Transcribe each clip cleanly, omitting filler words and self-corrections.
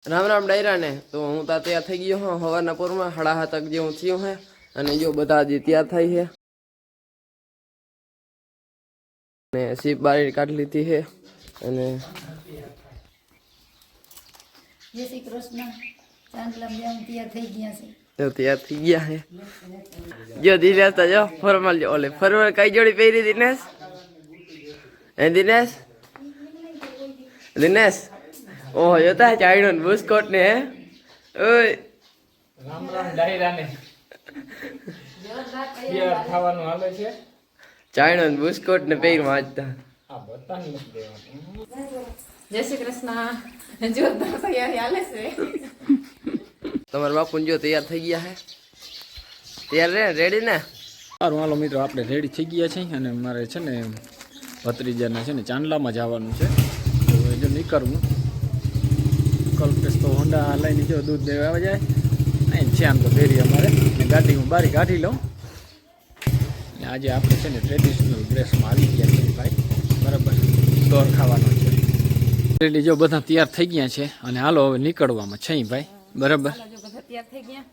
રામ રામ ડાયરા ને તો હું તો તૈયાર થઈ ગયો હું સવારના પોરમાં 7:30 તક જેવું થયું હે અને જો બધા હજી તૈયાર થઈ છે ને સીપ બારી કાઢી લીધી છે અને જય શ્રી કૃષ્ણ ચાંદલા બેન તૈયાર થઈ ગયા છે તો તૈયાર થઈ ગયા છે જો દિનેશ તો જો ફોર્મલ જો ઓલે ફોર્મલ કઈ જોડી પહેરી દિનેશ દિનેશ દિનેશ ઓહો જોતા ચાઈનો બુસ્કોટ ને હે ઓય રામ રામ ડાયરા ને યાર ખાવાનું હાલે છે ચાઈનો બુસ્કોટ ને પહેર વાંચતા આ બતાની નથી દેવાનું જય શ્રી કૃષ્ણ જોરદાર તૈયારી હાલે છે તમારા બાપુ જો તૈયાર થઈ ગયા છે તૈયાર રે રેડી ને સારું હાલો મિત્રો આપણે રેડી થઈ ગયા છીએ અને મારે છે ને ભત્રીજાને છે ને ચાંદલામાં જવાનું છે તો એ જો નીકળવું કલ્પેશ તો હોન્ડા લઈને જો દૂધ દેવા આવી જાય અહીં છે આમ તો ડેરી અમારે ગાડી હું બારી કાઢી લઉં ને આજે આપણે છે ને ટ્રેડિશનલ ડ્રેસમાં આવી ગયા છીએ ભાઈ બરાબર દોર ખાવાનો છે રેડી જો બધા તૈયાર થઈ ગયા છે અને હાલો હવે નીકળવામાં છે ભાઈ બરાબર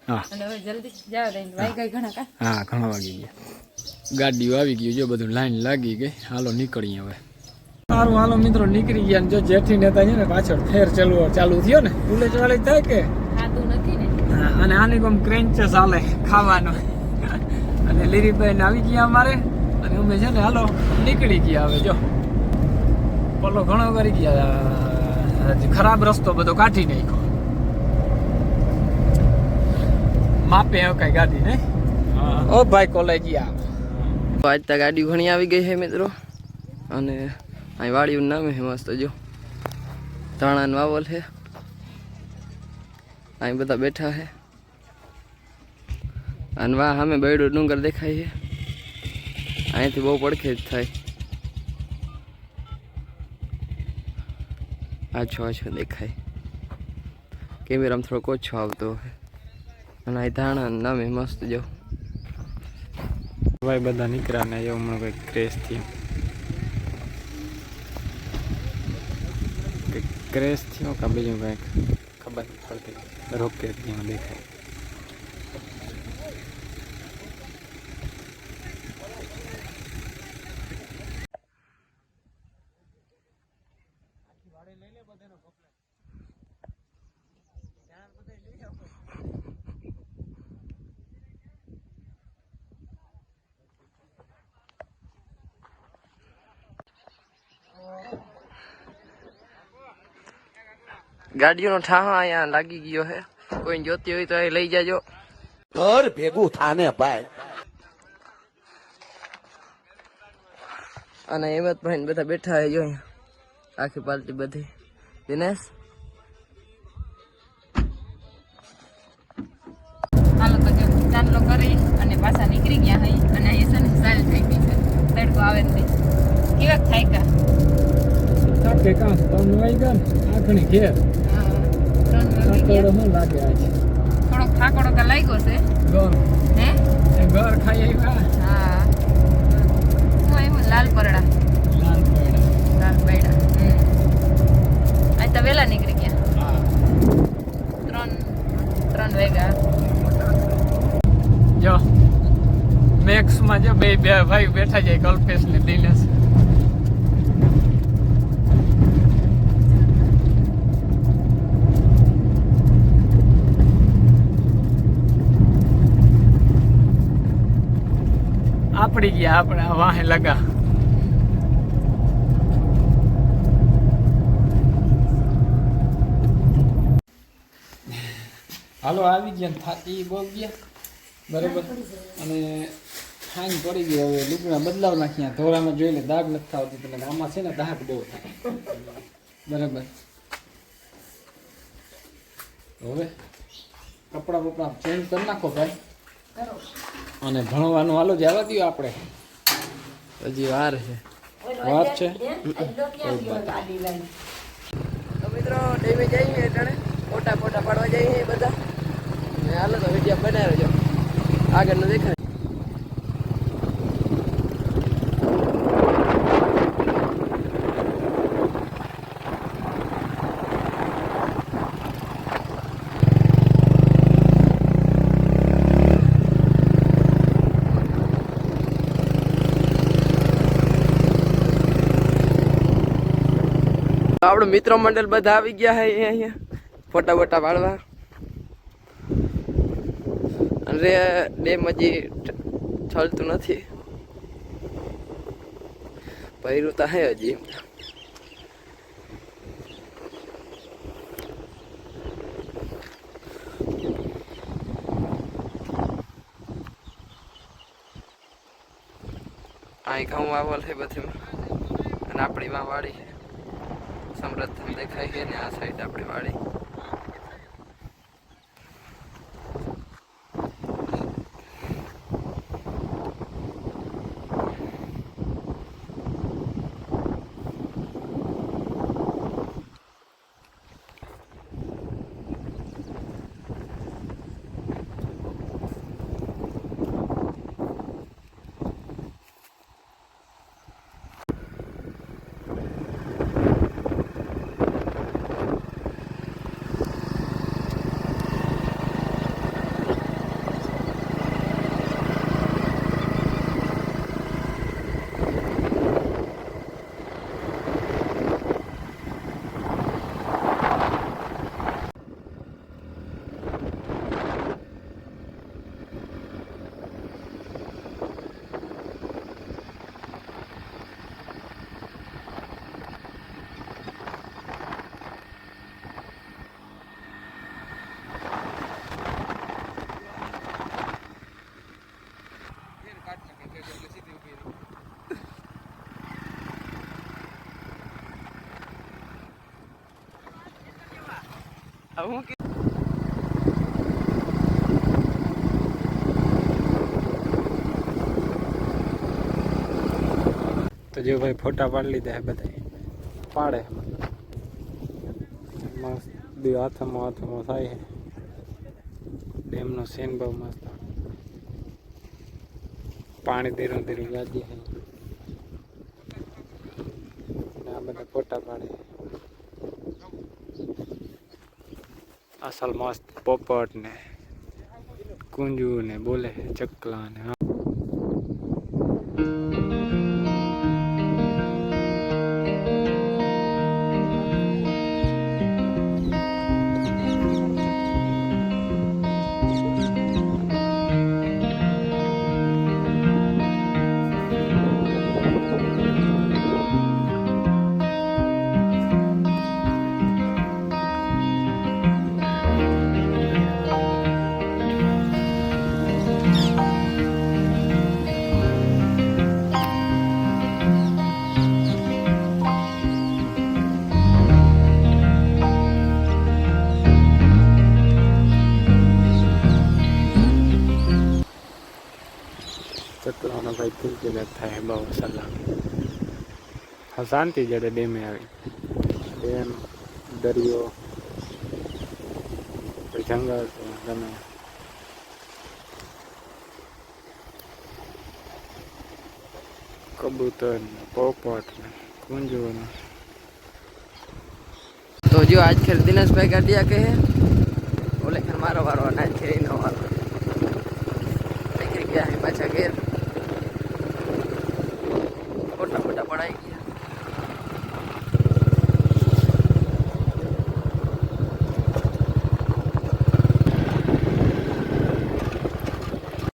હા હા ઘણા વાગી ગયા ગાડીઓ આવી ગયું જો બધું લાઈન લાગી ગઈ હાલો નીકળીએ હવે સારું હાલો મિત્રો નીકળી ગયા જો જેઠી નેતા છે ને પાછળ ફેર ચાલુ થયો ને બુલેટ વાળી થાય કે હા અને આની કોમ ક્રેન્ચેસ હાલે ખાવાનો અને લીરીભાઈ આવી ગયા અમારે અને અમે છે ને હાલો નીકળી ગયા હવે જો પલો ઘણો કરી ગયા ખરાબ રસ્તો બધો કાઢી નાખ્યો માપે કઈ ગાડી ને ઓ ભાઈ કોલેજ ગયા આજ તો ગાડી ઘણી આવી ગઈ છે મિત્રો અને અહીં વાડીનું નામ છે મસ્ત જો ધાણાનો વાવલ છે અહીં બધા બેઠા છે અને વાહ સામે બૈડો ડુંગર દેખાય છે અહીંથી બહુ પડખે જ થાય આછો આછો દેખાય કેમેરામાં થોડોક ઓછો આવતો હોય અને અહીં ધાણાનું નામે મસ્ત જો ભાઈ બધા નીકળ્યા ને એવું હમણાં કંઈક ક્રેશ થયું ક્રેશ થયો કે બીજું કંઈક ખબર નથી પડતી રોકેટ ત્યાં દેખાય ગાડીઓનો ઠાહો અહીંયા લાગી ગયો છે કોઈ જોતી હોય તો એ લઈ જાજો ઘર ભેગું થાને ભાઈ અને હેમંતભાઈ ને બધા બેઠા છે જો અહીંયા આખી પાર્ટી બધી દિનેશ હાલો તો જો ચાંદલો કરી અને પાછા નીકળી ગયા હઈ અને અહીંયા છે ને સાલ થઈ ગઈ છે તડકો આવે જ નહીં કેવાક થાય કા તાકે કાં તન વાઈ ગયા ને આખણી ઘેર શું લાગે આજે થોડોક થાકોડો કા લાગ્યો છે ઘર હે એ ઘર ખાઈ આવ્યા હા શું એમ લાલ પરડા લાલ પૈડા લાલ પૈડા આજ તો વહેલા નીકળી ગયા હા 3 વાગ્યા જો મેક્સમાં જો બે ભાઈ બેઠા જાય કલ્પેશ ને દિનેશ આપડી ગયા આપણે વાહે લગા હાલો આવી ગયા થાકી બહુ ગયા બરાબર અને ખાંગ પડી ગઈ હવે લુગડા બદલાવ નાખ્યા ધોરામાં જોઈ લે દાગ નથી આવતી એટલે આમાં છે ને દાગ બહુ થાય બરાબર હવે કપડા બપડા ચેન્જ કરી નાખો ભાઈ અને ભણવાનું હાલો જવા દો આપણે હજી વાર છે તો મિત્રો ટાઈમે જઈએ એટલે ફોટા પાડવા જઈએ બધા ને હાલો તો વિડીયો બનાવ્યો જો આગળનું દેખાય આપણું મિત્ર મંડળ બધા આવી ગયા છે અહીંયા ફોટા બોટા પાડવા. અને ડેમ હજી ચાલતું નથી, ભર્યું તો હે હજી. અહીં ઘઉં વાવલ છે બધી, અને આપણી માં વાડી છે સમૃદ્ધ દેખાય છે ને આ સાઈડ આપણી વાડી. હું તો જો ભાઈ ફોટા પાડી લીધા બધા પાડે મસ્ત બે હાથમાં થાય છે. ડેમનો સીન બહુ મસ્ત, પાણી ધીરું ધીરું ગાજી છે. આ બધા ફોટા પાડે અસલ મસ્ત પોપટ ને કુંજુ ને બોલે ચકલા ને. ચકલાનો ભાઈ કિલકિલાટ થાય બહુ સલામ. હા શાંતિ જડે ડેમે આવી. ડેમ દરિયો જંગલ ગમે. કબૂતર ને પોપટ ને કુંજો ને. તો જો આજ ખેર દિનેશભાઈ ગાડિયા કે ઓલે ખેર મારો વારો અને આજ ખેર નો વારો. નીકળી ગયા પાછા ઘેર, ફોટા ફોટા પડાઈ ગયા.